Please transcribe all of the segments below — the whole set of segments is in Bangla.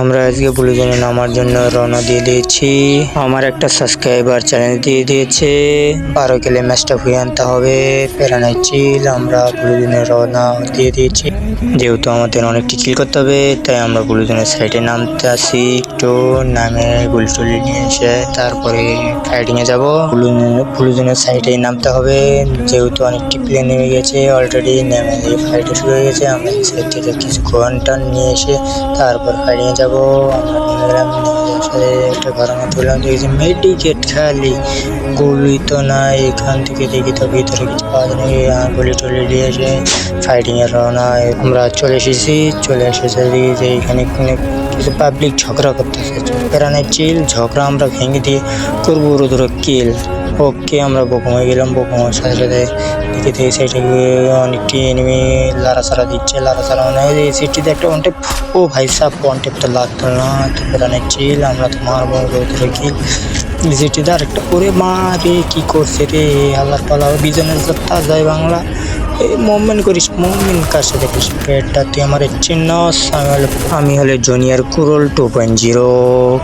আমরা আজকে ব্লু জোনে নামার জন্য রওনা দিয়ে দিয়েছি। আমার একটা সাবস্ক্রাইবার চ্যানেল দিয়ে দিয়েছে 12 কিলো ম্যাচটা হয়ে আনতে হবে, প্যারানাই চিল। আমরা ব্লু জোনে রওনা দিয়ে দিয়েছি, যেহেতু আমাদের অনেকটি চিল করতে হবে তাই আমরা ব্লু জোনের সাইডে নামতে আসি। একটু নামে গুলি টুলি নিয়ে এসে তারপরে ফাইটিংয়ে যাব। ব্লু জোনের সাইডে নামতে হবে, যেহেতু অনেকটি প্লেন নেমে গেছে অলরেডি, নেমে ফাইটে শুরু হয়ে গেছে। আমরা এই সাইড থেকে কিছু ঘন্টা নিয়ে এসে তারপর ফাইটিংয়ে যাব। আমরা নেমে গেলাম, একটা ঘরের মধ্যে বললাম, দেখেছি মেডিকেট খালি, গুলি তো নাই। এখান থেকে দেখি তো ভিতরে কিছু পাওয়া যায়, গুলি টুলি দিয়ে এসে ফাইটিংয়ে রওনা। আমরা চলে এসেছি, চলে এসেছে যে এখানে কিছু পাবলিক ঝগড়া করতেছে, প্যারানাই চিল। ঝগড়া আমরা ভেঙে দিয়ে করবো ধরো কিল। ওকে, আমরা বোকম হয়ে গেলাম। বোকম হওয়ার সাথে সাথে দেখে সাইডে অনেকটি এনিমি লাড়াছাড়া দিচ্ছে, লাড়াছাড়া মানে এই সিটিতে একটা ওয়ান টেপ। ও ভাই সাহ, ওয়ান টেপ তো লাগতো না, তো প্যারানাই চিল। আমরা তো মারবো ধরে কিল। সিটিতে আরেকটা করে মারে, কি করছে রে আল্লাহ পালা, বিজনের সত্তা যায় বাংলা। এই মুভমেন্ট করিস, মুভমেন্ট কার সাথে করিস, পেটটা তুই আমার চিহ্নস। আমি হলে জুনিয়র কুরল 2.0,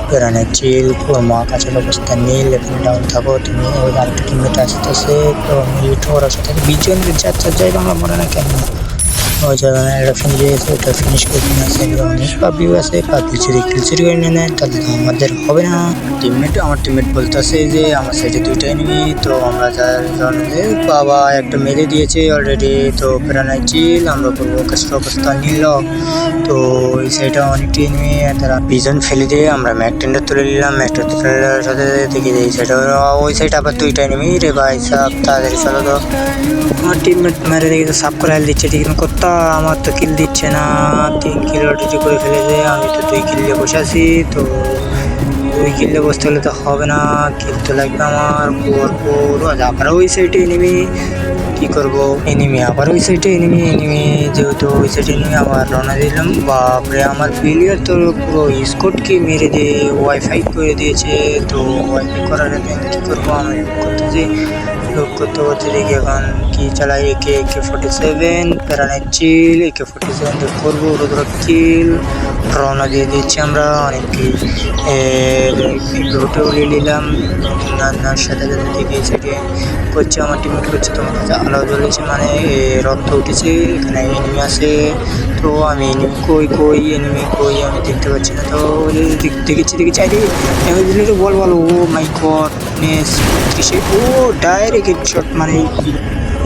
প্যারানাই চিল। পুরো মা কাছের অবস্থা নীল, এখানে ডাউন থাকো তুমি। ওই আরেকটা টিমমেট আসতেছে, তো ওরা সাথে বিজনের যাচ্ছে, যাই বাংলা মনে না কেন ওই জায়গায় একটা ফিনিশ হয়েছে, ওটা ফিনিশ করে নিয়ে আসে। অনেক পাবলিক আছে, পাবলিক যদি কিল চুরি করে নিয়ে নেয় তাহলে তো আমাদের হবে না। আমার টিমমেট বলতেছে যে আমার সাইডে দুইটা এনিমি, তো আমরা বাবা একটা মেরে দিয়েছে অলরেডি। তো প্যারানাই চিল, আমরা করবো কাছের অবস্থা নিল। তো এই সাইডে অনেকটি এনিমি, তারা বিজন ফেলে দিয়ে আমরা ম্যাক টেন্ডার তুলে নিলাম। ম্যাক টেন্ডার তুলে নেওয়ার সাথে দেখি এই সাইডে, ওই সাইড আবার দুইটা এনিমি রে ভাই সাপ, তাড়াতাড়ি চলো তো। আমার টিমমেট মেরে দেখি তো সাপ করে হেল দিচ্ছে, ঠিক করতা, আমার তো কিল দিচ্ছে না। 3 কিল অলরেডি করে ফেলেছে, আমি তো 2 কিল নিয়ে বসে আছি। তো 2 কিল নিয়ে বসতে হলে তো হবে না, কিল তো লাগবে আমার। আবার ওই সাইডে এনিমি, কি করবো, এনিমি আবার ওই সাইডে এনিমি। যেহেতু ওই সাইডে এনিমি, আবার রওনা দিলাম। বাপরে, আমার প্লেয়ার তো পুরো স্কোরকে মেরে দিয়ে ওয়াইফাই করে দিয়েছে। তো ওয়াইফাই করার জন্য কি করবো, আমি করতেছি, লোক করতে করতে দেখি এখন কি চালাই। AK-47, প্যারানাই চিল। AK-47 করবো রুদ্র কিল। রওনা দিয়ে দিচ্ছি আমরা। অনেকটি রুটে উড়িয়ে নিলাম। নান্নার সাথে সাথে দেখি সেটি করছে, আমার টিমমেট করছে, তোমার কাছে আলো জ্বলেছে মানে রক্ত উঠেছে, এখানে এনিমি আছে। তো আমি এনিমি কই এনিমি কই আমি দেখতে পাচ্ছি না। তো দেখেছি আরে এমনি দিলে তো বল। ও মাই গড নেস 30, ও ডাইরেক্ট হেডশট, মানে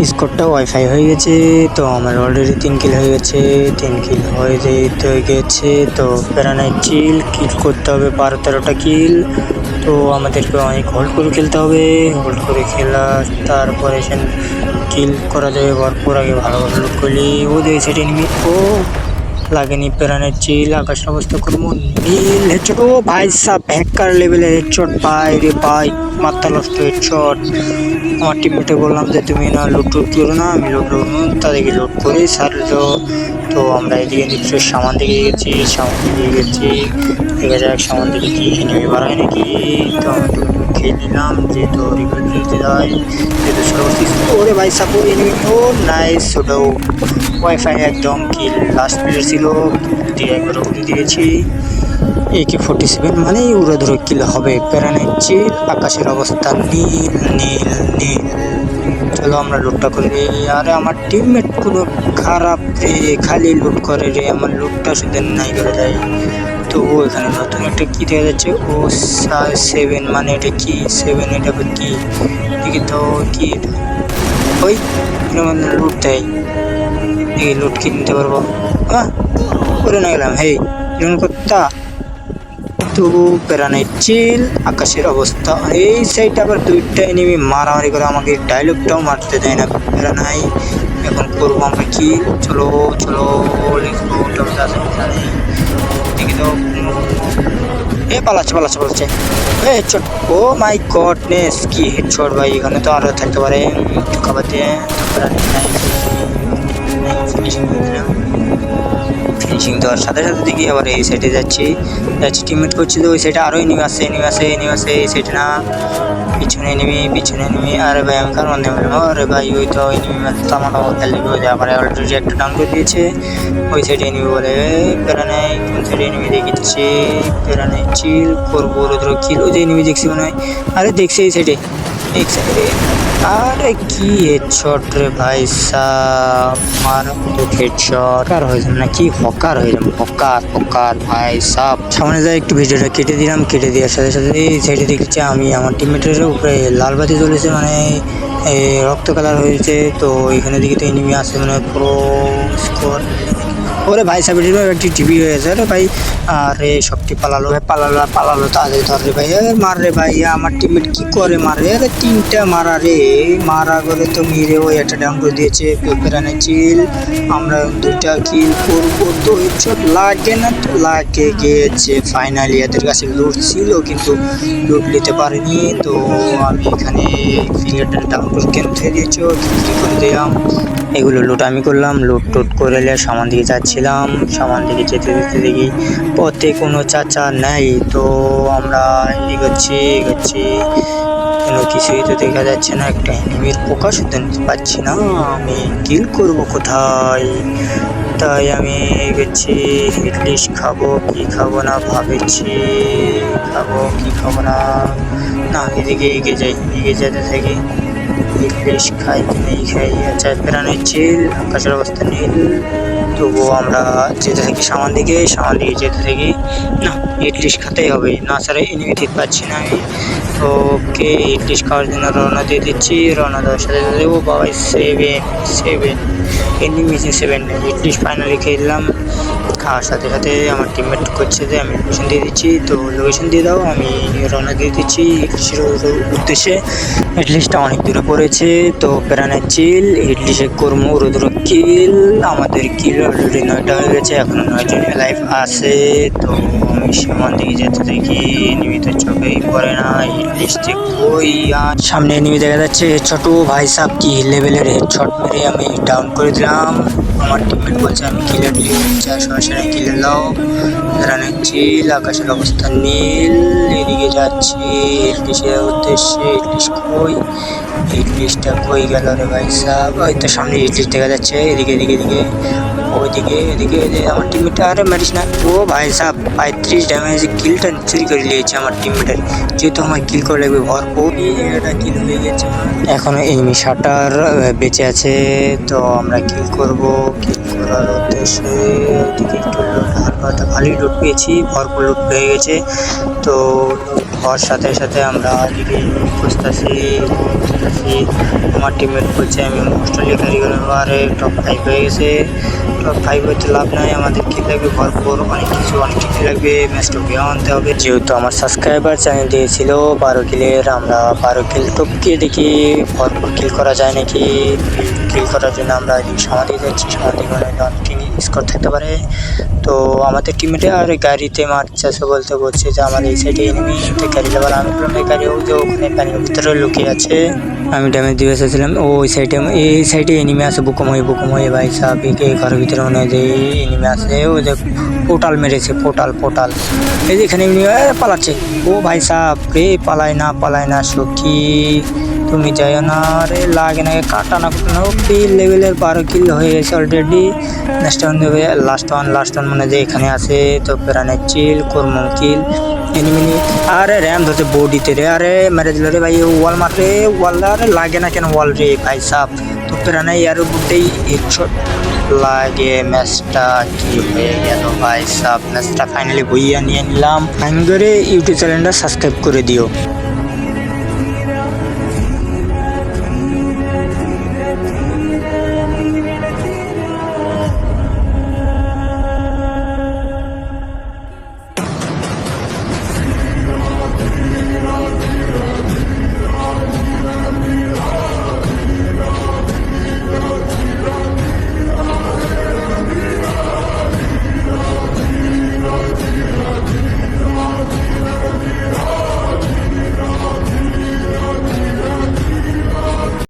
স্কোরটা ওয়াইফাই হয়ে গেছে। তো আমার অলরেডি 3 কিল হয়ে গেছে, 3 কিল হয়ে গেছে। তো প্যারানাই চিল, কিল করতে হবে 12-13টা কিল। তো আমাদেরকে অনেক হোল্ড করে খেলতে হবে, হোল্ড করে খেলা, তারপরে কিল করা যাবে ভরপুর। আগে ভালো লুট করলি, ও যে সেটা নিবি, ও লাগেনি। প্যারানাই চিল, আকাশের অবস্থা করবো নীল হেডশট। ও ভাই সাব, হ্যাকার লেভেলের হেডশট ভাই রে ভাই, মাথা নষ্ট হেডশট। আমার টিমমেটে বললাম যে তুমি না লুট করো না, আমি লুট তাদেরকে লুট করে সারলো। তো আমরা এদিকে নিশ্চয়ই সামান দিকে গেছি, দেখা যাক সামান দিকে কি এনিমি বাড়ায় নাকি। তো আমি খেয়ে নিলাম, যেহেতু রিপোর্ট দিতে যায়, যেহেতু সর্বশেষ। ওরে ভাই সাপো এনিমি, ও নাইস, ওটাও ওয়াইফাই একদম কিল। লাস্ট প্লেয়ার ছিল, দিয়ে একবার উড়ে দিয়েছি। AK-47 মানেই উড়ে ধরে কিল হবে। প্যারানাই চিল, আকাশের অবস্থা নীল। চলো আমরা লুটটা করে দিই। আরে আমার টিমমেট পুরো খারাপ রে, খালি লুট করে রে, আমার লুটটা শুধু নাই করে দেয়। তো ও এখানে নতুন একটা কি দেখা যাচ্ছে, ও 7 মানে এটা কি 7, এটা কি দেখি তো, কি ওই মানে লুট দেয়, দেখি লুট কি নিতে পারবো। হ্যাঁ করে না গেলাম, হেই এরকম করতা। তো প্যারানাই চিল, আকাশের অবস্থা। এই সাইড আবার দুইটা এনিমি মারামারি করে, আমাকে ডায়লগটাও মারতে দেয় না প্যারানাই। এখন করবো আমরা কি, চলো দেখি তো, এ পালাচ্ছে এ হেডশট। ও মাই গডনেস, কি হেডশট ভাই, এখানে তো আরো থাকতে পারে। খাবার দিয়ে ফিনিশিং দেওয়ার সাথে সাথে দেখি আবার এই সাইডে যাচ্ছি টিমমেট করছি। তো ওই সাইডে আরও এনিমি আছে, এই সাইডে না, পিছনে এনিমি। আরে ভাই আমি কার মধ্যে আরে ভাই ওই তো এনিমি তামাটা খেলে আবার অলরেডি একটা ডাউন করে দিয়েছে। ওই সাইডে এনিমি বলে প্যারানাই, কোন সাইডে এনিমি দেখেছি, প্যারা নাই, চিল করবো, রোদ্র কিল। ওই যে এনিমি দেখছি মনে হয়, আরে দেখছি এই সাইডে, এক সাইডে। আরে কি হেডশট রে ভাই সাব, মারা তো হেডশট। কার হয়ে যাবে না কি, হকার হয়ে যাবে, হকার হকার ভাই সাব। সামনে যাই একটু ভিডিওটা কেটে দিলাম, কেটে দেওয়ার সাথে সাথে এই সাইডে দেখেছি আমি আমার টিমমেটের উপরে লাল বাতি জ্বলেছে, মানে রক্ত কালার হয়েছে। তো এখানে দিকে তো এনিমি আছে মানে পুরো স্কোর। ওরে ভাই সাবিটির একটি টিভি হয়েছে রে ভাই, আরে সবটি পালালো ভাই, পালালো তাদের ধর রে ভাই, মার রে ভাই। আমার টিমমেট কি করে মারে, আরে তিনটা মারা রে, মারা করে তো মেরে ওই একটা ডাউন করে দিয়েছে। পেপারানে চিল, আমরা দুইটা কিল করবো তো হেডশট লাগে না, তো লাগে গিয়েছে। ফাইনালি এদের কাছে লুট ছিল কিন্তু লুট নিতে পারেনি। তো আমি এখানে ফিঙ্গারটা ডাউন করে কেন ধরে দিয়েছো, কি করে দিলাম। এগুলো লুট আমি করলাম, লুট টুট করে সামান দিকে যাচ্ছিলাম। সামান দিকে যেতে যেতে দেখি পথে কোনো চাচা নেই। তো আমরা এগোচ্ছি, কোনো কিছুই তো দেখা যাচ্ছে না, একটা এনিমির পোকা শুধু নিতে পারছি না। আমি কিল করবো কোথায়, তাই আমি এগোচ্ছি। এটলিস্ট খাবো কি খাবো না ভাবছি, খাবো কি খাবো না। না এদিকে এগিয়ে যেতে থাকি। ইলিশ খাই কি নেই খাই, আচ্ছা প্যারা নিচ্ছি, আকাশের অবস্থা নীল। তবুও আমরা যেতে থাকি সামান দিকে যেতে থাকি। না ইলিশ খেতেই হবে, না ছাড়া এনিমি ঠিক পাচ্ছি না আমি। তো ওকে ইলিশ খাওয়ার জন্য রওনা দিয়ে দিচ্ছি, রওনা দেওয়ার সাথে সাথে ও বাবা 7 এনিমি যে 7 ইলিশ ফাইনালি খেললাম। খাওয়ার সাথে সাথে আমার টিমমেট করছে যে আমি লোকেশন দিয়ে দিচ্ছি, তো লোকেশন দিয়ে দাও, আমি রওনা দিয়ে দিচ্ছি ইডলিশের উদ্দেশ্যে। ইডলিশটা অনেক দূরে পড়েছে, তো প্যারানের চিল ইডলিশে কর্ম রুদ্র কিল। আমাদের কিল অলরেডি 9টা হয়ে গেছে, এখনো 9 জন লাইফ আছে। তো আমি সামান দিকে যেতে দেখি নিয়মিত চোখেই পড়ে না, ইডলিশ কই। আর সামনে নিয়ে দেখা যাচ্ছে ছোট ভাই সাহ কি লেভেলের হেডশট মেরে আমি ডাউন করে দিলাম। আমার টিমমেট বলছে আমি কিলার সরাসরি কিলে দাও। রানের চিল, আকাশের অবস্থা নীল, এদিকে যাচ্ছি ইলিশের উদ্দেশ্যে। ইলিশ কই, ইলিশটা কই গেল রে ভাই সাহেব, ওই তো সামনে ইলিশ দেখা যাচ্ছে, এদিকে আমার টিমমেটটা। আরে মারিস না ও ভাই সাহেব, 35 ড্যামেজ কিলটা চুরি করে নিয়েছে আমার টিমমেটের, যেহেতু আমার কিল করে লাগবে ভরপুর। এটা কিল হয়ে গেছে, এখনো এনিমি শাটার বেঁচে আছে। তো আমরা কিল করবো, কিল করার উদ্দেশ্যে এদিকে একটু হালকা ভালোই লুট পেয়েছি, ভরপুর লুট পেয়ে গেছে। তো হওয়ার সাথে সাথে আমরা এদিকে খুঁজতেছি। আমার টিমমেট বলছে আমি অস্ট্রেলিয়া কারিগর আরে টপ 5 হয়ে গেছে। টপ 5 হইতে লাভ নাই, আমাদের কিল লাগবে ভরপুর, অনেক কিছু লাগবে। ম্যাচটা ভিও আনতে হবে, যেহেতু আমার সাবস্ক্রাইবার চ্যানেল দিয়েছিল 12 কিলের, আমরা 12 কিল টপকে দেখি ভরপুর কিল করা যায় নাকি। কিল করার জন্য আমরা সমাধি যাচ্ছি, সমাধি মানে অনেক স্কোর থাকতে পারে। তো আমাদের টিমমেটে আর গাড়িতে মারছে বলছে যে আমার এই সাইডে এনিমি, গাড়ি লেবার আমি গাড়ি যে ওখানে পানির ভিতরে লুকিয়ে আছে। আমি ড্যামেজ দিয়ে এসেছিলাম, ওই সাইডে এই সাইডে এনিমি আছে, বুকুম হয়ে ভাই সাহেব এই ঘরের ভিতরে মনে হয় যে এনিমি আছে। ওই যে পোর্টাল মেরেছে, পোর্টাল এই যে এখানে এনিমি পালাচ্ছে। ও ভাই সাহেব রে, পালায় না সখী, তুমি যাইও না রে, লাগে না কাটা না লেভেলের 12 কিল হয়ে গেছে অলরেডি। লাস্ট ওয়ান মানে যে এখানে আছে। তো প্যারানের চিল কর্ম কিল এনিমি। আরে র্যাম ধরতে বডিতে রে, আরে মেরে দিল রে ভাই, ওয়াল মারতে ওয়াল, আরে লাগে না কেন ওয়াল রে ভাই সাহ। তো প্যারানে ইয়ার বুঝতেই হেডশট লাগে। ম্যাচটা কি হয়ে গেল ভাই সাহ, ম্যাচটা ফাইনালি বইয়া নিয়ে নিলাম। করে ইউটিউব চ্যানেলটা সাবস্ক্রাইব করে দিও।